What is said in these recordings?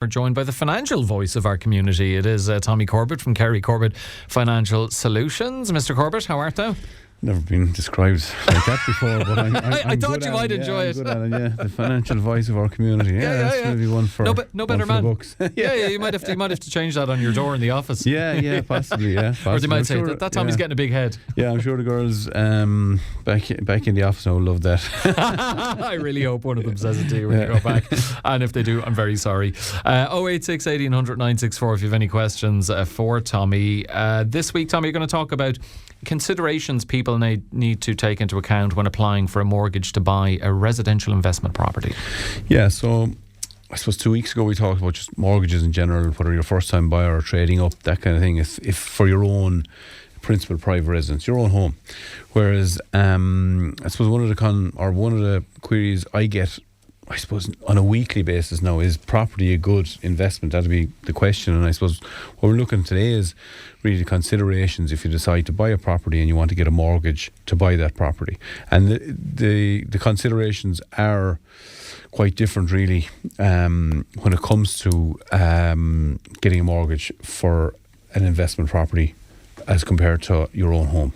We're joined by the financial voice of our community. It is Tommy Corbett from Carey Corbett Financial Solutions. Mr. Corbett, how art thou? Never been described like that before, but I'm I thought you might enjoy it. Good, Alan, the financial voice of our community. That's maybe one for no better man. Books. You might have to change that on your door in the office. Possibly. Or they might say that Tommy's getting a big head. Yeah, I'm sure the girls back in the office now will love that. I really hope one of them says it to you when you go back. And if they do, I'm very sorry. 086 1800 964 if you have any questions for Tommy. This week, Tommy, you're going to talk about considerations people need to take into account when applying for a mortgage to buy a residential investment property. Yeah, so I suppose 2 weeks ago we talked about just mortgages in general, whether you're a first time buyer or trading up, that kind of thing, if for your own principal private residence, your own home. Whereas I suppose one of the queries I get, I suppose, on a weekly basis now is property a good investment? That'd be the question. And I suppose what we're looking at today is really the considerations if you decide to buy a property and you want to get a mortgage to buy that property. And the considerations are quite different really when it comes to getting a mortgage for an investment property as compared to your own home.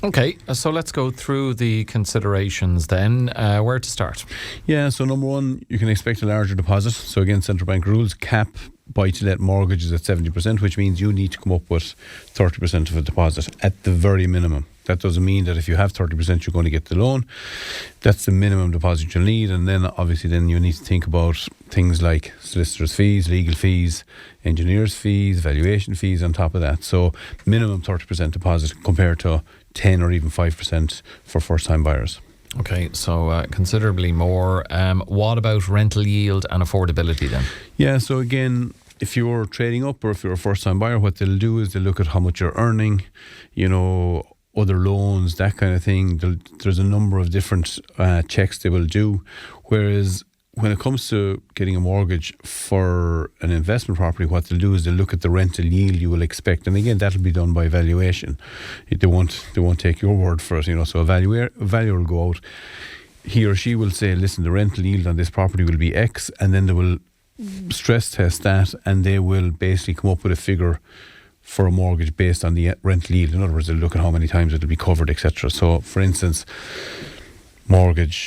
Okay, so let's go through the considerations then. Where to start? Yeah, so number one, you can expect a larger deposit. So again, central bank rules cap buy-to-let mortgages at 70%, which means you need to come up with 30% of a deposit at the very minimum. That doesn't mean that if you have 30% you're going to get the loan. That's the minimum deposit you'll need. And then obviously then you need to think about things like solicitors' fees, legal fees, engineers' fees, valuation fees on top of that. So minimum 30% deposit compared to 10 or even 5% for first-time buyers. Okay, so considerably more. What about rental yield and affordability then? Yeah, so again, if you're trading up or if you're a first-time buyer, what they'll do is they'll look at how much you're earning, other loans, that kind of thing. There's a number of different checks they will do. Whereas when it comes to getting a mortgage for an investment property, what they'll do is they'll look at the rental yield you will expect. And again, that'll be done by valuation. They won't take your word for it, So a valuer will go out. He or she will say, listen, the rental yield on this property will be X, and then they will stress test that, and they will basically come up with a figure for a mortgage based on the rental yield. In other words, they'll look at how many times it'll be covered, etc. So, for instance, a rental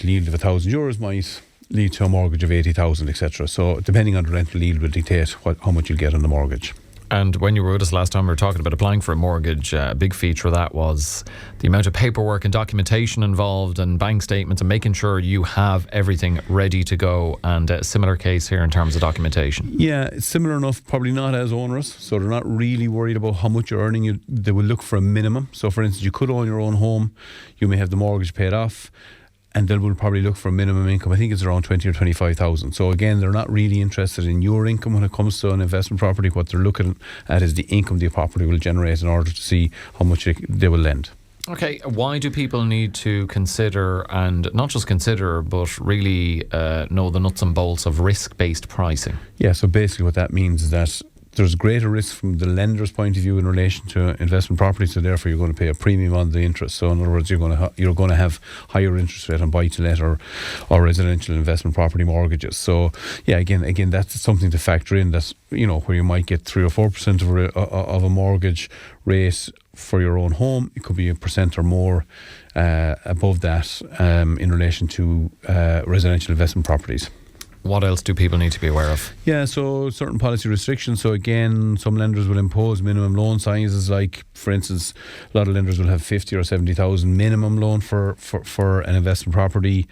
yield of €1,000 might lead to a mortgage of 80,000, etc. So, depending on the rental yield will dictate how much you'll get on the mortgage. And when you were with us last time, we were talking about applying for a mortgage. A big feature of that was the amount of paperwork and documentation involved and bank statements and making sure you have everything ready to go. And a similar case here in terms of documentation. Yeah, it's similar enough, probably not as onerous. So they're not really worried about how much you're earning. They will look for a minimum. So for instance, you could own your own home. You may have the mortgage paid off. And they will probably look for a minimum income. I think it's around 20 or 25,000. So again, they're not really interested in your income when it comes to an investment property. What they're looking at is the income the property will generate in order to see how much they will lend. Okay, why do people need to consider, and not just consider, but really know the nuts and bolts of risk-based pricing? Yeah, so basically what that means is that there's greater risk from the lender's point of view in relation to investment property, so therefore you're going to pay a premium on the interest. So in other words, you're going to have higher interest rate on buy-to-let or residential investment property mortgages. So yeah, again, that's something to factor in. That's where you might get 3 or 4% of a mortgage rate for your own home. It could be 1% or more above that in relation to residential investment properties. What else do people need to be aware of? Yeah, so certain policy restrictions. So again, some lenders will impose minimum loan sizes. Like, for instance, a lot of lenders will have 50 or 70,000 minimum loan for an investment property.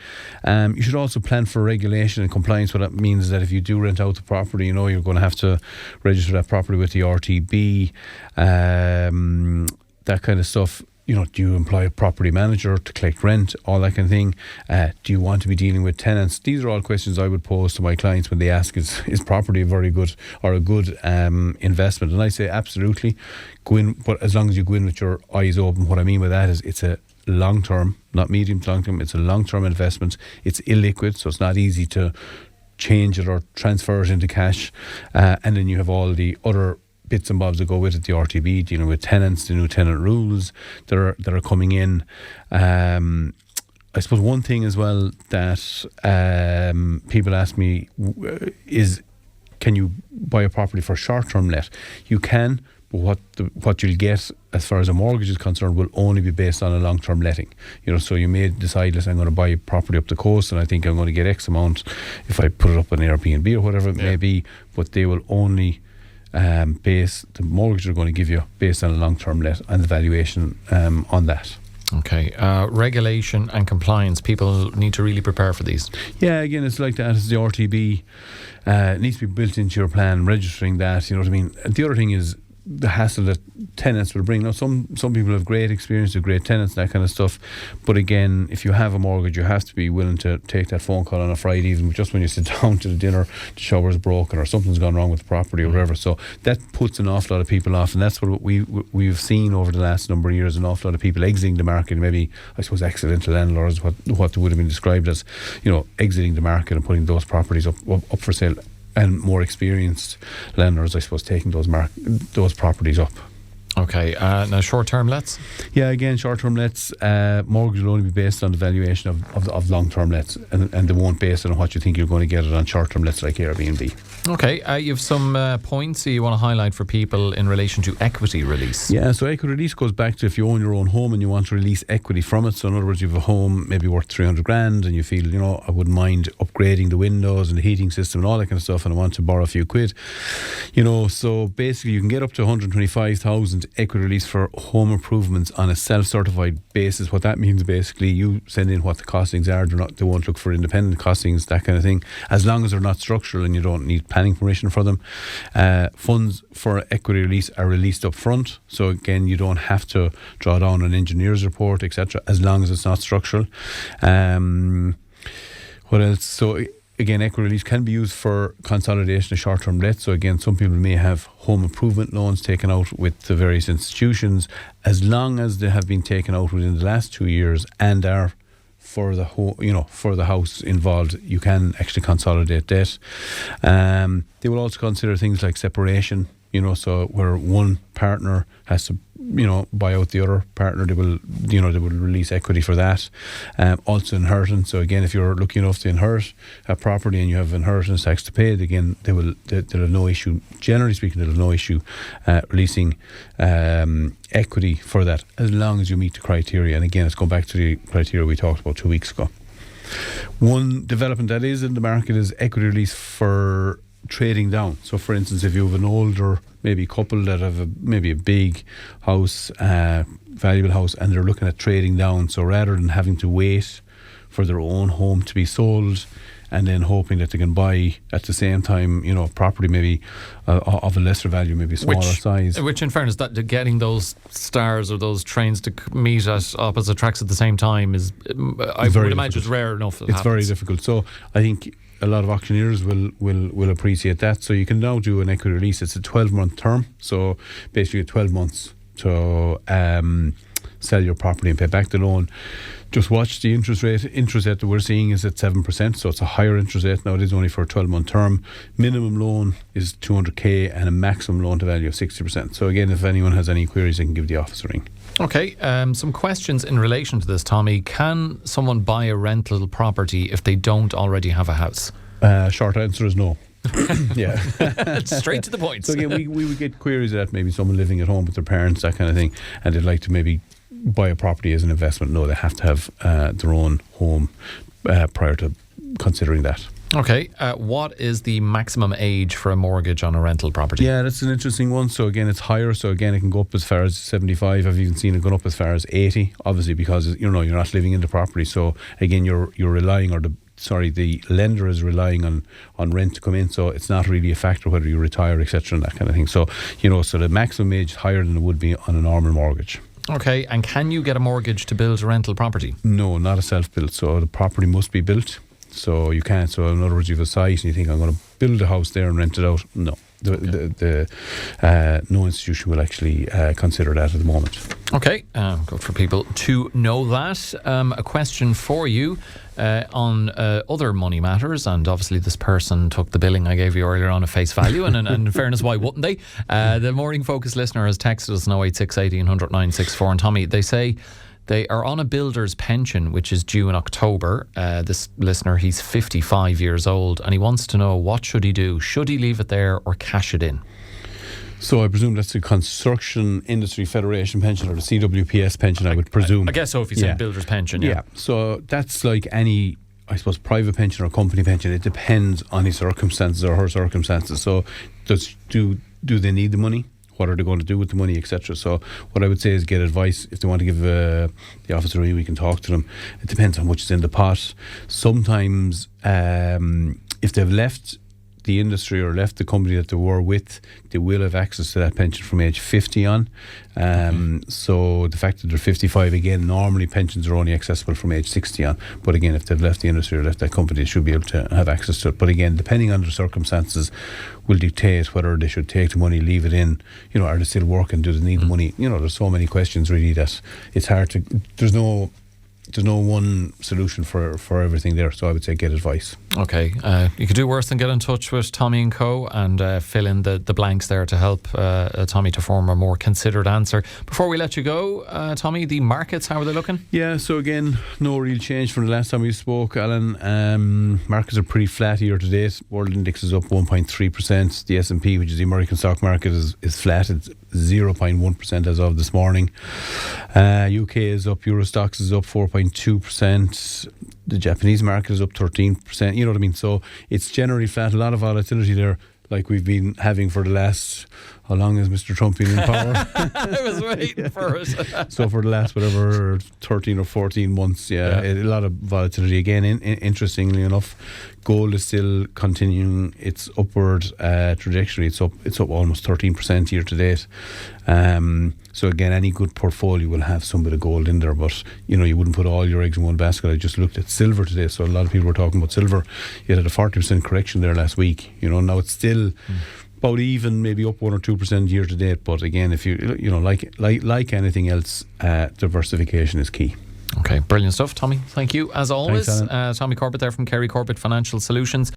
You should also plan for regulation and compliance. What that means is that if you do rent out the property, you're going to have to register that property with the RTB, that kind of stuff. Do you employ a property manager to collect rent, all that kind of thing? Do you want to be dealing with tenants? These are all questions I would pose to my clients when they ask, is property a very good or a good investment? And I say absolutely, go in, but as long as you go in with your eyes open. What I mean by that is it's a long-term, not medium to long-term, it's a long-term investment. It's illiquid, so it's not easy to change it or transfer it into cash. And then you have all the other bits and bobs that go with it, the RTB, dealing with tenants, the new tenant rules that are coming in. I suppose one thing as well that people ask me is, can you buy a property for short-term let? You can, but what you'll get as far as a mortgage is concerned will only be based on a long-term letting. So you may decide, listen, I'm going to buy a property up the coast and I think I'm going to get X amount if I put it up on Airbnb or whatever it may be, but they will only base the mortgage they're going to give you based on a long-term let and the valuation on that. Okay, regulation and compliance. People need to really prepare for these. Yeah, again, it's like that. It's the RTB. It needs to be built into your plan, registering that. You know what I mean? The other thing is the hassle that tenants will bring. Now, some people have great experience with great tenants, that kind of stuff. But again, if you have a mortgage, you have to be willing to take that phone call on a Friday evening, just when you sit down to the dinner, the shower's broken or something's gone wrong with the property or whatever. So that puts an awful lot of people off, and that's what we've seen over the last number of years. An awful lot of people exiting the market, maybe I suppose accidental landlords, what would have been described as, exiting the market and putting those properties up for sale. And more experienced landlords, I suppose, taking those properties up. Okay, now short-term lets? Yeah, again, short-term lets, mortgage will only be based on the valuation of long-term lets, and they won't base it on what you think you're going to get it on short-term lets like Airbnb. Okay, you have some points you want to highlight for people in relation to equity release. Yeah, so equity release goes back to if you own your own home and you want to release equity from it. So in other words, you have a home maybe worth 300 grand and you feel, I wouldn't mind upgrading the windows and the heating system and all that kind of stuff, and I want to borrow a few quid. So basically you can get up to 125,000 equity release for home improvements on a self-certified basis. What that means, basically, you send in what the costings are. They won't look for independent costings, that kind of thing, as long as they're not structural and you don't need planning permission for them. Funds for equity release are released up front, so again, you don't have to draw down an engineer's report, etc., as long as it's not structural. What else? So again, equity release can be used for consolidation of short-term debt. So again, some people may have home improvement loans taken out with the various institutions. As long as they have been taken out within the last 2 years and are for the for the house involved, you can actually consolidate debt. They will also consider things like separation. So where one partner has to, buy out the other partner, they will release equity for that. Also inheritance. So again, if you're lucky enough to inherit a property and you have inheritance tax to pay, again, they'll have no issue. Generally speaking, they'll have no issue releasing equity for that, as long as you meet the criteria. And again, let's go back to the criteria we talked about 2 weeks ago. One development that is in the market is equity release for trading down. So for instance, if you have an older maybe couple that have maybe a big house, valuable house, and they're looking at trading down, so rather than having to wait for their own home to be sold and then hoping that they can buy at the same time, property maybe of a lesser value, maybe smaller size. Which in fairness, that getting those stars or those trains to meet at opposite tracks at the same time is, I would imagine, it's rare enough. It's very difficult. So I think a lot of auctioneers will appreciate that. So you can now do an equity release. It's a 12-month term. So basically 12 months to sell your property and pay back the loan. Just watch the interest rate. Interest rate that we're seeing is at 7%. So it's a higher interest rate. Now it is only for a 12-month term. Minimum loan is 200k and a maximum loan to value of 60%. So again, if anyone has any queries, they can give the office a ring. Okay, some questions in relation to this, Tommy. Can someone buy a rental property if they don't already have a house? Short answer is no. Yeah. Straight to the point. So again, we would get queries that maybe someone living at home with their parents, that kind of thing, and they'd like to maybe buy a property as an investment. No, they have to have their own home prior to considering that. Okay, what is the maximum age for a mortgage on a rental property? Yeah, that's an interesting one. So again, it's higher. So again, it can go up as far as 75. I've even seen it go up as far as 80. Obviously, because you're not living in the property. So again, you're relying, or the lender is relying on rent to come in. So it's not really a factor whether you retire, etc., and that kind of thing. So so the maximum age is higher than it would be on a normal mortgage. Okay, and can you get a mortgage to build a rental property? No, not a self-built. So the property must be built. So you can't. So in other words, you have a site and you think, I'm going to build a house there and rent it out. No, no institution will actually consider that at the moment. Okay, good for people to know that. A question for you on other money matters, and obviously this person took the billing I gave you earlier on at face value, and in fairness, why wouldn't they? The Morning Focus listener has texted us on 086 1800 964, and Tommy, they say They are on a builder's pension, which is due in October. This listener, he's 55 years old, and he wants to know, what should he do? Should he leave it there or cash it in? So I presume that's the Construction Industry Federation pension, or the CWPS pension, I would presume. I guess so, if you say builder's pension. Yeah, so that's like any, I suppose, private pension or company pension. It depends on his circumstances or her circumstances. So do they need the money? What are they going to do with the money, etc.? So what I would say is get advice. If they want to give the officer a ring, we can talk to them. It depends on how much is in the pot. Sometimes if they've left the industry or left the company that they were with, they will have access to that pension from age 50 on. So the fact that they're 55, again, normally pensions are only accessible from age 60 on. But again, if they've left the industry or left that company, they should be able to have access to it. But again, depending on their circumstances, will dictate whether they should take the money, leave it in. Are they still working? Do they need the money? There's so many questions really that it's hard to. There's no one solution for everything there, so I would say get advice. Okay, you could do worse than get in touch with Tommy & Co. and fill in the blanks there to help Tommy to form a more considered answer. Before we let you go, Tommy, the markets, how are they looking? Yeah, so again, no real change from the last time we spoke, Alan. Markets are pretty flat year to date. World index is up 1.3%. The S&P, which is the American stock market, is flat. It's 0.1% as of this morning. UK is up, Eurostoxx is up 4.2%. The Japanese market is up 13%. You know what I mean? So it's generally flat. A lot of volatility there, like we've been having for the last, how long has Mr. Trump been in power? I was waiting for it. So for the last, 13 or 14 months, a lot of volatility. Again, interestingly enough, gold is still continuing its upward trajectory. It's up almost 13% year to date. So again, any good portfolio will have some bit of gold in there, but you wouldn't put all your eggs in one basket. I just looked at silver today, so a lot of people were talking about silver. You had a 40% correction there last week. Now it's still about even, maybe up 1 or 2% year to date. But again, if you like anything else, diversification is key. Okay, brilliant stuff, Tommy. Thank you as always. Thanks, Tommy Corbett there from Carey Corbett Financial Solutions.